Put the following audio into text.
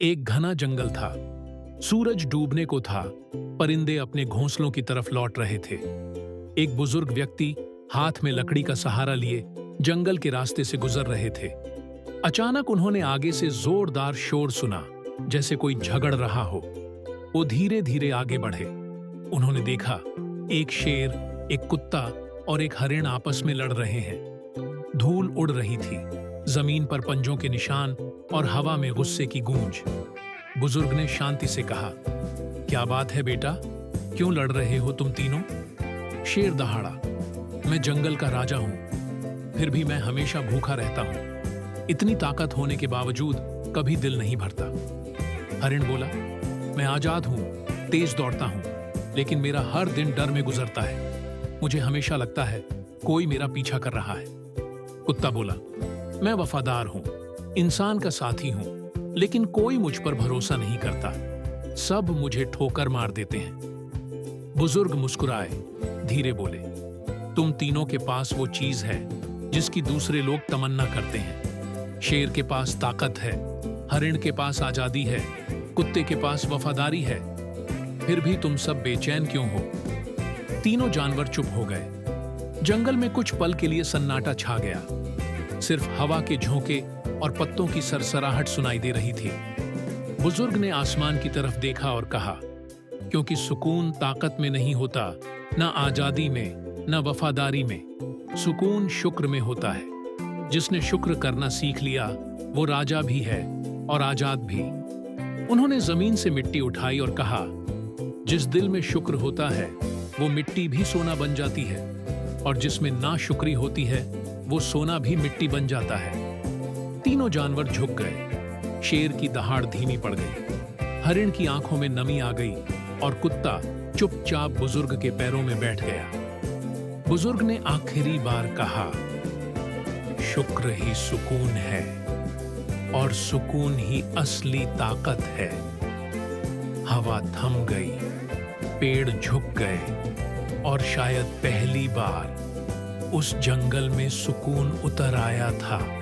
एक घना जंगल था। सूरज डूबने को था। परिंदे अपने घोंसलों की तरफ लौट रहे थे। एक बुजुर्ग व्यक्ति हाथ में लकड़ी का सहारा लिए जंगल के रास्ते से गुजर रहे थे। अचानक उन्होंने आगे से जोरदार शोर सुना, जैसे कोई झगड़ रहा हो। वो धीरे धीरे आगे बढ़े। उन्होंने देखा, एक शेर, एक कुत्ता और एक हरिण आपस में लड़ रहे हैं। धूल उड़ रही थी, जमीन पर पंजों के निशान और हवा में गुस्से की गूंज। बुजुर्ग ने शांति से कहा, क्या बात है बेटा, क्यों लड़ रहे हो तुम तीनों? शेर दहाड़ा, मैं जंगल का राजा हूं, फिर भी मैं हमेशा भूखा रहता हूं। इतनी ताकत होने के बावजूद कभी दिल नहीं भरता। हरिण बोला, मैं आजाद हूं, तेज दौड़ता हूं, लेकिन मेरा हर दिन डर में गुजरता है। मुझे हमेशा लगता है कोई मेरा पीछा कर रहा है। कुत्ता बोला, मैं वफादार हूं, इंसान का साथी हूं, लेकिन कोई मुझ पर भरोसा नहीं करता। सब मुझे ठोकर मार देते हैं। बुजुर्ग मुस्कुराए, धीरे बोले, तुम तीनों के पास वो चीज है जिसकी दूसरे लोग तमन्ना करते हैं। शेर के पास ताकत है, हरिण के पास आजादी है, कुत्ते के पास वफादारी है। फिर भी तुम सब बेचैन क्यों हो? तीनों जानवर चुप हो गए। जंगल में कुछ पल के लिए सन्नाटा छा गया। सिर्फ हवा के झोंके और पत्तों की सरसराहट सुनाई दे रही थी। बुजुर्ग ने आसमान की तरफ देखा और कहा, क्योंकि सुकून ताकत में नहीं होता, न आजादी में, न वफादारी में। सुकून शुक्र में होता है। जिसने शुक्र करना सीख लिया, वो राजा भी है और आजाद भी। उन्होंने जमीन से मिट्टी उठाई और कहा, जिस दिल में शुक्र होता है, वो मिट्टी भी सोना बन जाती है, और जिसमें नाशुक्री होती है, वो सोना भी मिट्टी बन जाता है। तीनों जानवर झुक गए। शेर की दहाड़ धीमी पड़ गई, हरिण की आंखों में नमी आ गई और कुत्ता चुपचाप बुजुर्ग के पैरों में बैठ गया। बुजुर्ग ने आखिरी बार कहा, शुक्र ही सुकून है और सुकून ही असली ताकत है। हवा थम गई, पेड़ झुक गए और शायद पहली बार उस जंगल में सुकून उतर आया था।